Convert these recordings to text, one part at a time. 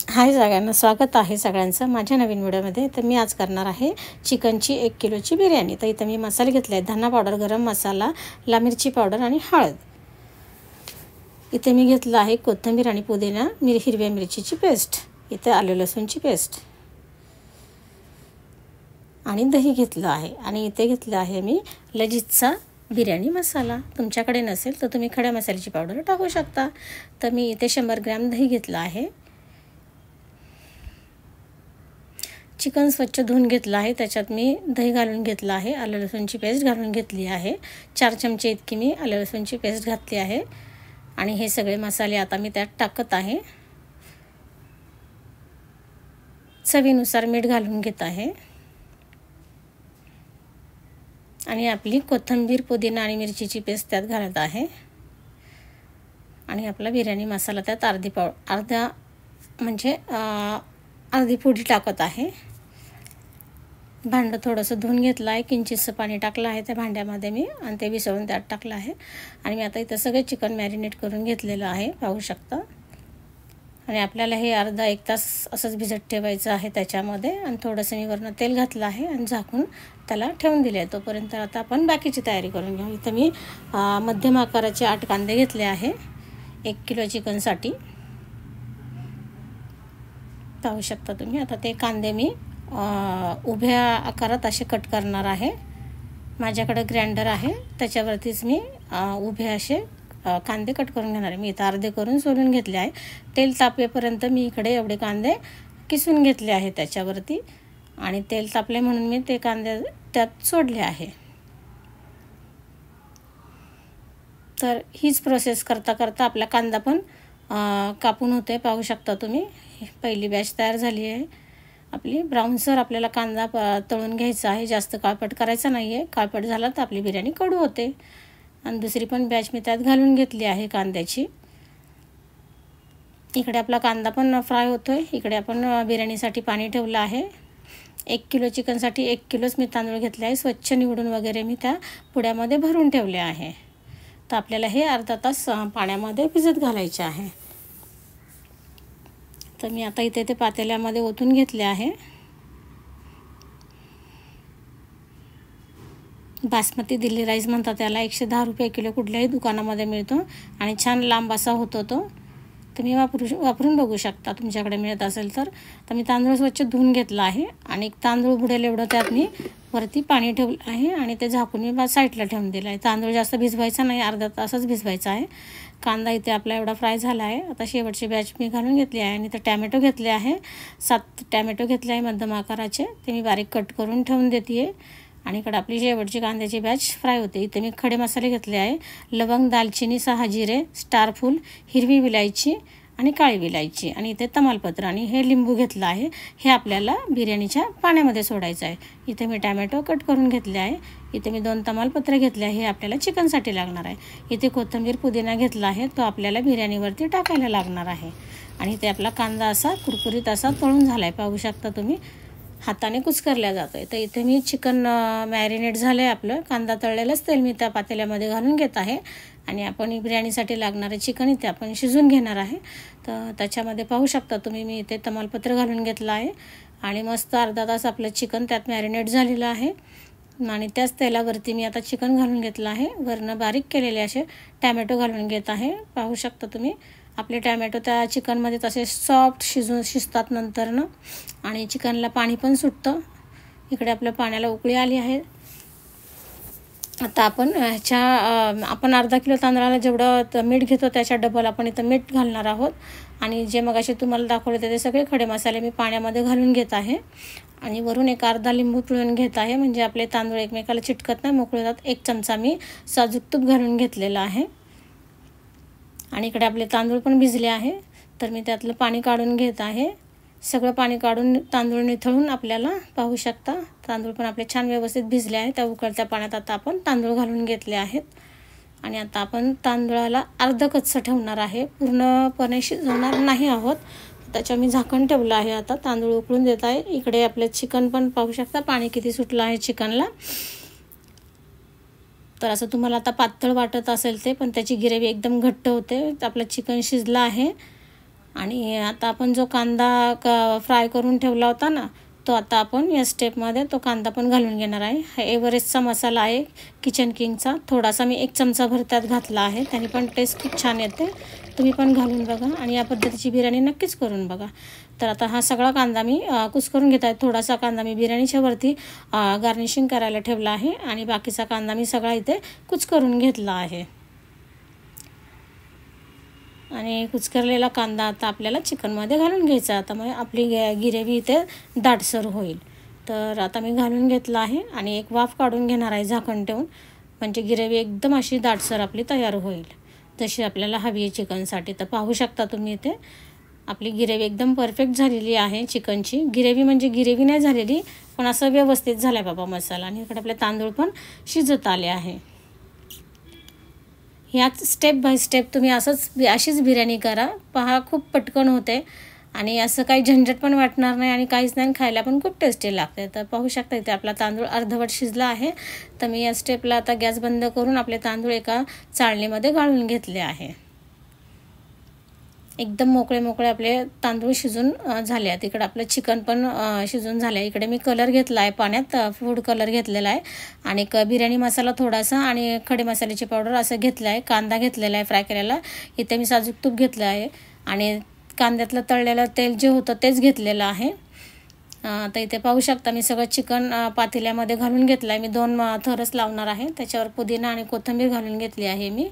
हाय सगळ्यांना, स्वागत आहे सगळ्यांचं माझ्या नवीन व्हिडिओमध्ये। तर मी आज करणार आहे चिकनची 1 किलोची बिर्याणी। तर इथे मी मसाले घेतले आहेत, धना पावडर, गरम मसाला, लाल मिरची पावडर आणि हळद। इथे मी घेतलं आहे कोथिंबीर आणि पुदिना, हिरव्या मिरचीची पेस्ट, इथे आले लसूणची पेस्ट आणि दही घेतलं आहे। आणि इथे घेतलं आहे मी लजीजचा बिर्याणी मसाला। तुमच्याकडे नसेल तर तुम्ही खड्या मसाल्याची पावडर टाकू शकता। तर मी इथे 100 ग्रॅम दही घेतलं आहे। चिकन स्वच्छ धुवून घेतलं आहे, त्याच्यात मी दही घालून घेतलं आहे, आलं लसूणची पेस्ट घालून घेतली आहे। 4 चमचे इतकी मी आलं लसूणची पेस्ट घातली आहे आणि हे सगळे मसाले आता मी त्यात टाकत आहे। चवीनुसार मीठ घालून घेत आहे आणि आपली कोथिंबीर, पुदिना आणि मिरचीची पेस्ट त्यात घालत आहे आणि आपला बिर्याणी मसाला त्यात अर्धी पुडी टाकत आहे। भांडं थोडंसं धुवून घेतलं आहे, किंचितसं पाणी टाकलं आहे त्या भांड्यामध्ये मी आणि ते विसळून त्यात टाकलं आहे। आणि मी आता इथं सगळे चिकन मॅरिनेट करून घेतलेलं आहे, पाहू शकता। आणि आपल्याला हे अर्धा 1 तास असंच भिजत ठेवायचं आहे त्याच्यामध्ये। आणि थोडंसं मी वरनं तेल घातलं आहे आणि झाकून त्याला ठेवून दिले आहे। तोपर्यंत आता आपण बाकीची तयारी करून घेऊ। इथं मी मध्यम आकाराचे 8 कांदे घेतले आहे 1 किलो चिकनसाठी, पाहू शकता तुम्ही। आता ते कांदे मी उभ्या आकारात असे कट करणार आहे। माझ्याकडे ग्राइंडर आहे, त्याच्यावरतीच मी उभे असे कांदे कट करून घेणार आहे। मी इथं अर्धे करून सोलून घेतले आहे। तेल तापेपर्यंत मी इकडे एवढे कांदे किसून घेतले आहे त्याच्यावरती आणि तेल तापले म्हणून मी ते कांदे त्यात सोडले आहे। तर हीच प्रोसेस करता करता आपला कांदा पण कापून होते, पाहू शकता तुम्ही। पहिली बॅच तयार झाली आहे आपली। ब्राऊनसर आपल्याला कांदा तळून घ्यायचा आहे, जास्त काळपट करायचा नाही आहे। काळपट झाला तर आपली बिर्याणी कडू होते। आणि दुसरी पण बॅच मी त्यात घालून घेतली आहे कांद्याची। इकडे आपला कांदा पण फ्राय होतोय, इकडे आपण बिर्याणीसाठी पाणी ठेवलं आहे। 1 किलो चिकनसाठी 1 किलोच मी तांदूळ घेतले आहे, स्वच्छ निवडून वगैरे मी त्या पुड्यामध्ये भरून ठेवले आहे। तर आपल्याला हे अर्धा तास पाण्यामध्ये भिजत घालायचे आहे। तर मी आता इथे ते पातेल्यामध्ये ओतून घेतले आहे। बासमती दिल्ली राईस म्हणतात त्याला, 110 रुपये किलो कुठल्याही दुकानामध्ये मिळतो आणि छान लांब असा होतो तो। तुम्ही वापरून बघू शकता तुमच्याकडे मिळत असेल तर। मी तांदूळ स्वच्छ धुवून घेतला आहे आणि तांदूळ बुडेल एवढं त्यात मी वरती पाणी ठेवलं आहे आणि ते झाकून मी साईडला ठेवून दिलं आहे। तांदूळ जास्त भिजवायचा नाही, अर्धा तासच भिजवायचा आहे। कांदा इथे आपला एवढा फ्राय झाला आहे। आता शेवटची बॅच मी घालून घेतली आहे आणि ते टॅमॅटो घेतले आहे, 7 टॅमॅटो घेतले आहे मध्यम आकाराचे, ते मी बारीक कट करून ठेवून देते आहे। आणि इकडे आपली शेवटची कांद्याची बॅच फ्राय होते। इथे मी खडे मसाले घेतले आहे, लवंग, दालचिनी, 6 जिरे, स्टार फूल, हिरवी विलायची आणि काळी विलायची आणि इथे तमालपत्र आणि हे लिंबू घेतलं आहे। हे आपल्याला बिर्याणीच्या पाण्यामध्ये सोडायचं आहे। इथे मी टॅमॅटो कट करून घेतले आहे। इथे मी 2 तमालपत्र घेतले आहे, हे आपल्याला चिकनसाठी लागणार आहे। इथे कोथिंबीर, पुदिना घेतला आहे, तो आपल्याला बिर्याणीवरती टाकायला लागणार आहे। आणि इथे आपला कांदा असा कुरकुरीत असा तळून झाला आहे, पाहू शकता तुम्ही, हाताने कुस्करल्या जातोय। तर इथे मी चिकन मॅरिनेट झालं आहे आपलं, कांदा तळलेलंच तेल मी त्या पातेल्यामध्ये घालून घेत आहे आणि आपण बिर्याणीसाठी लागणारे चिकन इथे आपण शिजून घेणार आहे। तर त्याच्यामध्ये पाहू शकता तुम्ही, मी इथे तमालपत्र घालून घेतलं आहे आणि मस्त अर्धा तास आपलं चिकन त्यात मॅरिनेट झालेलं आहे। आणि त्याच तेलावरती मी आता चिकन घालून घेतलं आहे, वरनं बारीक केलेले असे टॅमॅटो घालून घेत आहे। पाहू शकता तुम्ही, आपले टॅमॅटो त्या चिकनमध्ये तसे सॉफ्ट शिजतात नंतरनं आणि चिकनला पाणी पण सुटतं। इकडे आपल्या पाण्याला उकळी आली आहे। आता आपण आपण अर्धा किलो तांदळाला जेवढं मीठ घेतो त्याच्या डबल आपण इथं मीठ घालणार आहोत। आणि जे मगाशी तुम्हाला दाखवले ते सगळे खडे मसाले मी पाण्यामध्ये घालून घेत आहे आणि वरून एक अर्धा लिंबू पिळून घेत आहे, म्हणजे आपले तांदूळ एकमेकाला चिटकत नाही, मोकळे होतात। 1 चमचा मी साजूक तूप घालून घेतलेलं आहे आणि इकडे आपले तांदूळ पण भिजले आहे। तर मी त्यातलं पाणी काढून घेत आहे, सगळं पाणी काढून तांदूळ निथळून आपल्याला पाहू शकता तांदूळ पण आपले छान व्यवस्थित भिजले आहे। त्या उकळत्या पाण्यात आता आपण तांदूळ घालून घेतले आहेत आणि आता आपण तांदूळाला अर्ध कच्चं ठेवणार आहे, पूर्णपणे शिजवणार नाही आहोत। त्याच्यावर मी झाकण ठेवलं आहे। आता तांदूळ उकळून देत आहे। इकडे आपले चिकन पण पाहू शकता पाणी किती सुटलं आहे चिकनला। तर असं तुम्हाला आता पातळ वाटत असेल ते, पण त्याची ग्रेव्ही एकदम घट्ट होते। आपलं चिकन शिजलं आहे आणि आता आपण जो कांदा फ्राय करून ठेवला होता ना, तो आता आपण या स्टेपमध्ये तो कांदा पण घालून घेणार आहे. हा एव्हरेस्टचा मसाला आहे किचन किंगचा, थोडासा मी 1 चमचाभर त्यात घातला आहे, त्याने पण टेस्ट खूप छान येते. तुम्ही पण घालून बघा आणि या पद्धतीची बिर्याणी नक्कीच करून बघा. तर आता हा सगळा कांदा मी कुस्करून घेत आहे. थोडासा कांदा मी बिर्याणीच्या वरती गार्निशिंग करायला ठेवला आहे आणि बाकीचा कांदा मी सगळा इथे कुस्करून घेतला आहे. आणि कुस्करलेला कांदा आता आपल्याला चिकनमध्ये घालून घ्यायचा. आता मग आपली ग्रेव्ही इथे दाटसर होईल. तर आता मी घालून घेतला आहे आणि एक वाफ काढून घेणार आहे झाकण ठेवून, म्हणजे ग्रेव्ही एकदम अशी दाटसर आपली तयार होईल जशी आपल्याला हवी आहे चिकनसाठी. तर पाहू शकता तुम्ही इथे आपली ग्रेव्ही एकदम परफेक्ट झालेली आहे. चिकनची ग्रेव्ही म्हणजे ग्रेव्ही नाही झालेली, पण असं व्यवस्थित झालं आहे बाबा मसाला. आणि इकडे आपले तांदूळ पण शिजत आले आहे. ह्याच स्टेप बाय स्टेप तुम्ही अशीच बिर्याणी करा. पहा, खूप पटकन होते आणि असं काही झंझट पण वाटणार नाही आणि काहीच नाही, खायला पण खूप टेस्टी लागते. तर पाहू शकता इथे आपला तांदूळ अर्धवट शिजला आहे. तर मी या स्टेपला आता गॅस बंद करून आपले तांदूळ एका चाळणीमध्ये गाळून घेतले आहे. एकदम मोकळे आपले तांदूळ शिजून झाले आहेत. इकडे आपलं चिकन पण शिजून झालं आहे. इकडे मी कलर घेतला आहे, पाण्यात फूड कलर घेतलेला आहे आणि बिर्याणी मसाला थोडासा आणि खडे मसाल्याची पावडर असं घेतलं आहे. कांदा घेतलेला आहे फ्राय केलेला. इथे मी साजूक तूप घेतलं आहे आणि कांद्यातलं तळलेलं तेल जे होतं तेच घेतलेलं आहे. तर इथे पाहू शकता मी सगळं चिकन पातेल्यामध्ये घालून घेतलं आहे. मी 2 थरच लावणार आहे. त्याच्यावर पुदिना आणि कोथिंबीर घालून घेतली आहे मी.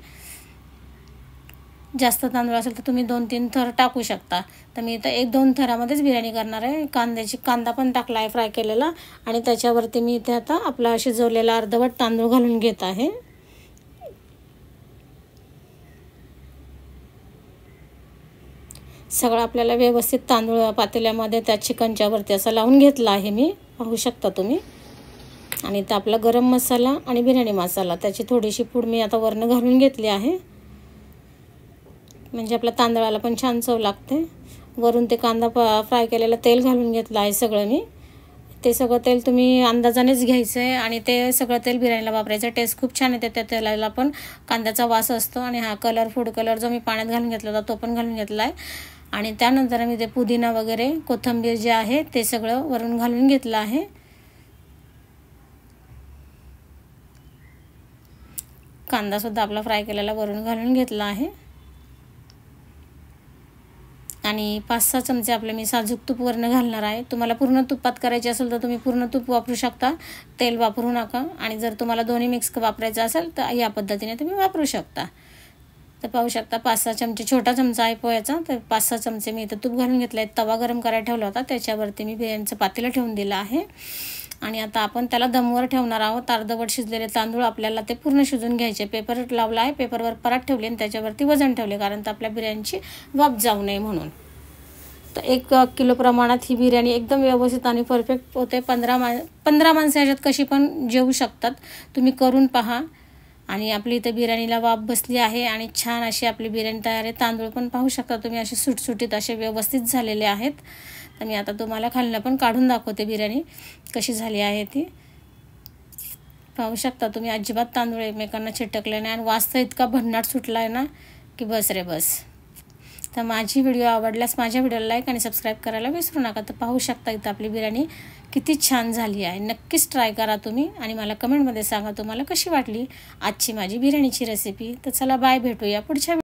जास्त तांदूळ असेल तर तुम्ही 2-3 थर टाकू शकता. तर मी इथं 1-2 थरामध्येच बिर्याणी करणार आहे. कांदा पण टाकला आहे फ्राय केलेला आणि त्याच्यावरती मी इथे आता आपला शिजवलेला अर्धवट तांदूळ घालून घेत आहे. सगळं आपल्याला व्यवस्थित तांदूळ पातेल्यामध्ये त्या चिकनच्या वरती असं लावून घेतला आहे मी, पाहू शकता तुम्ही. आणि इथं आपला गरम मसाला आणि बिर्याणी मसाला त्याची थोडीशी पूड मी आता वरनं घालून घेतली आहे, म्हणजे आपल्या तांदळाला पण छान चव लागते. वरून ते कांदा फ्राय केलेलं तेल घालून घेतलं आहे सगळं मी. ते सगळं तेल तुम्ही अंदाजानेच घ्यायचं आहे आणि ते सगळं तेल बिर्याणीला वापरायचं. टेस्ट खूप छान येते. त्या तेलाला पण कांद्याचा वास असतो. आणि हा फूड कलर जो मी पाण्यात घालून घेतला होता तो पण घालून घेतला आहे. आणि त्यानंतर मी ते पुदिना वगैरे कोथिंबीर जे आहे ते सगळं वरून घालून घेतलं आहे. कांदासुद्धा आपला फ्राय केलेला वरून घालून घेतला आहे. आणि 5-6 चमचे आपले मी साजूक तूप वरनं घालणार आहे. तुम्हाला पूर्ण तुपात करायचे असेल तर तुम्ही पूर्ण तूप वापरू शकता, तेल वापरू नका. आणि जर तुम्हाला दोन्ही मिक्स वापरायचं असेल तर या पद्धतीने तुम्ही वापरू शकता. तर पाहू शकता 5-6 चमचे, छोटा चमचा आहे पोह्याचा, तर 5-6 चमचे मी इथं तूप घालून घेतलं आहे. तवा गरम करायला ठेवला होता, त्याच्यावरती मी बिर्याणीचं पातेलं ठेवून दिलं आहे. आणि आता आपण त्याला दमवर ठेवणार आहोत. अर्धवट शिजलेले तांदूळ आपल्याला ते पूर्ण शिजून घ्यायचे. पेपर लावला आहे, पेपरवर परात ठेवले आणि त्याच्यावरती वजन ठेवले, कारण तर आपल्या बिर्याणीची वाफ जाऊ नये म्हणून. तर 1 किलो प्रमाणात ही बिर्याणी एकदम व्यवस्थित आणि परफेक्ट होते. 15 माणसं ह्याच्यात कशी पण जेवू शकतात. तुम्ही करून पहा. आणि आपली इथे बिर्याणीला वाफ बसली आहे आणि छान अशी आपली बिर्याणी तयार आहे. तांदूळ पण पाहू शकता तुम्ही असे सुटसुटीत असे व्यवस्थित झालेले आहेत. तर मी आता तुम्हाला खालनं पण काढून दाखवते बिर्याणी कशी झाली आहे ती. पाहू शकता तुम्ही अजिबात तांदूळ एकमेकांना चिटकले नाही आणि वास तर इतका भन्नाट सुटला आहे ना की बस रे बस. तर माझी व्हिडिओ आवडल्यास माझ्या व्हिडिओला लाईक आणि सबस्क्राईब करायला विसरू नका. तर पाहू शकता इथं आपली बिर्याणी किती छान झाली आहे. नक्कीच ट्राय करा तुम्ही आणि मला कमेंटमध्ये सांगा तुम्हाला कशी वाटली आजची माझी बिर्याणीची रेसिपी. तर चला बाय, भेटूया पुढच्या